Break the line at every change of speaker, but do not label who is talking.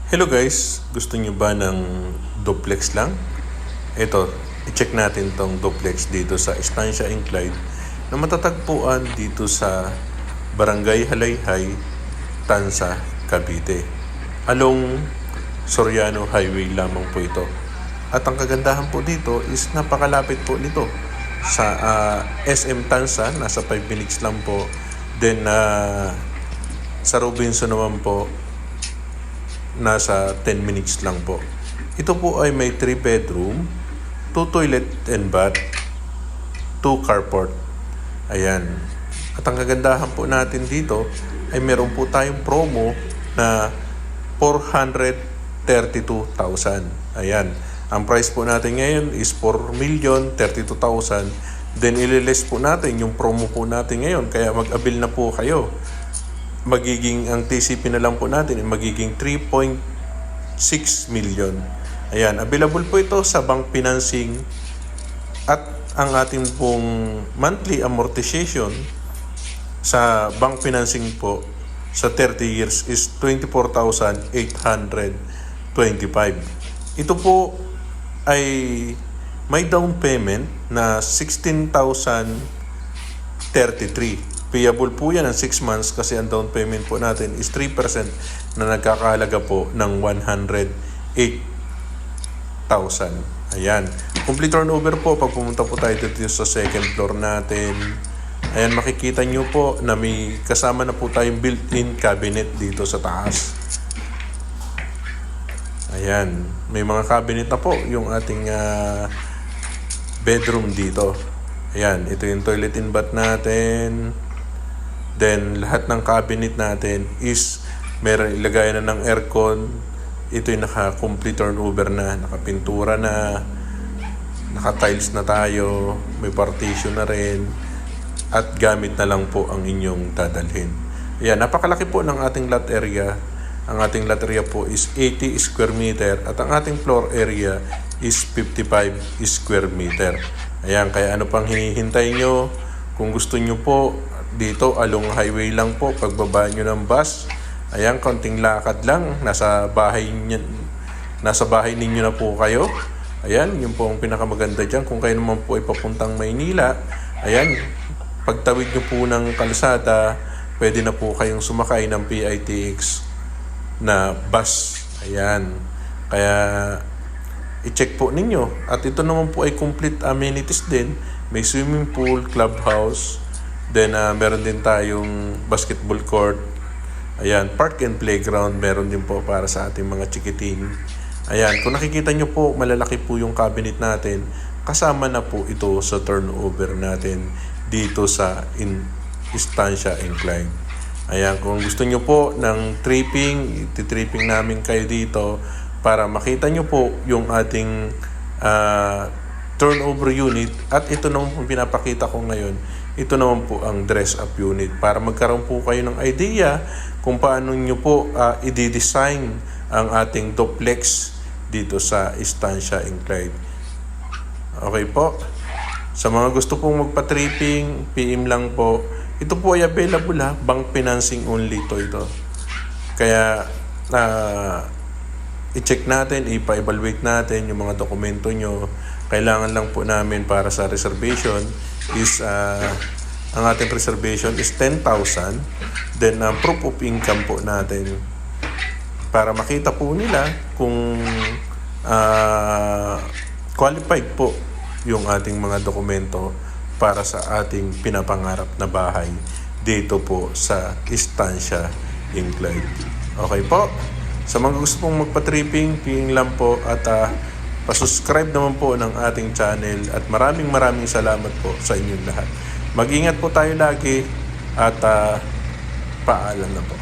Hello guys, gusto nyo ba ng duplex lang? Ito, i-check natin tong duplex dito sa Estancia Incline na matatagpuan dito sa Barangay Halayhay, Tansa, Cavite. Along Soriano Highway lamang po ito. At ang kagandahan po dito is napakalapit po nito sa SM Tansa, nasa 5 minutes lang po. Then sa Robinson naman po, nasa 10 minutes lang po. Ito po ay may 3 bedroom, 2 toilet and bath, 2 carport. Ayan. At ang kagandahan po natin dito ay meron po tayong promo na 432,000. Ayan. Ang price po natin ngayon is 4,032,000. Then ililess po natin yung promo po natin ngayon. Kaya mag-avail na po kayo. Magiging ang TCP na lang po natin ay magiging 3.6 million. Ayan, available po ito sa bank financing at ang ating pong monthly amortization sa bank financing po sa 30 years is 24,825. Ito po ay may down payment na 16,033. Payable po yan ng 6 months kasi ang down payment po natin is 3% na nagkakahalaga po ng 108,000. Ayan. Complete turnover po pag pumunta po tayo dito sa second floor natin. Ayan, makikita nyo po na may kasama na po tayong built-in cabinet dito sa taas. Ayan. May mga cabinet na po yung ating bedroom dito. Ayan. Ito yung toilet and bath natin. Then, lahat ng cabinet natin is meron ilagay na ng aircon. Ito yung naka-complete turnover na, nakapintura na, naka-tiles na tayo, may partition na rin, at gamit na lang po ang inyong dadalhin. Ayan, napakalaki po ng ating lot area. Ang ating lot area po is 80 square meter at ang ating floor area is 55 square meter. Ayan, kaya ano pang hinihintay nyo? Kung gusto nyo po, dito along highway lang po pagbaba nyo ng bus. Ayan, konting lakad lang, nasa bahay ninyo na po kayo. Ayan, yun po ang pinakamaganda dyan. Kung kayo naman po ay papuntang Maynila, ayan, pagtawid nyo po ng kalsada, pwede na po kayong sumakay ng PITX na bus. Ayan, kaya i-check po ninyo. At ito naman po ay complete amenities din. May swimming pool, clubhouse. Then, meron din tayong basketball court. Ayan, park and playground. Meron din po para sa ating mga chikiting. Ayan, kung nakikita nyo po, malalaki po yung cabinet natin. Kasama na po ito sa turnover natin dito sa Estancia Incline. Ayan, kung gusto nyo po ng tripping, iti-tripping namin kayo dito para makita nyo po yung ating turnover unit. At ito naman po pinapakita ko ngayon. Ito naman po ang dress-up unit para magkaroon po kayo ng idea kung paano nyo po i-design ang ating duplex dito sa Estancia Incline. Okay po. Sa mga gusto pong magpa-tripping, PM lang po. Ito po ay available bank financing only ito. Kaya i-check natin, ipa-evaluate natin yung mga dokumento nyo. Kailangan lang po namin para sa reservation is ang ating reservation is 10,000. Then proof of income po natin para makita po nila kung qualified po yung ating mga dokumento para sa ating pinapangarap na bahay dito po sa Estancia Incline. Okay po. Sa mga gusto pong magpa-tripping, ping lang po at pa-subscribe naman po ng ating channel at maraming salamat po sa inyong lahat. Mag-ingat po tayo lagi at paalam na po.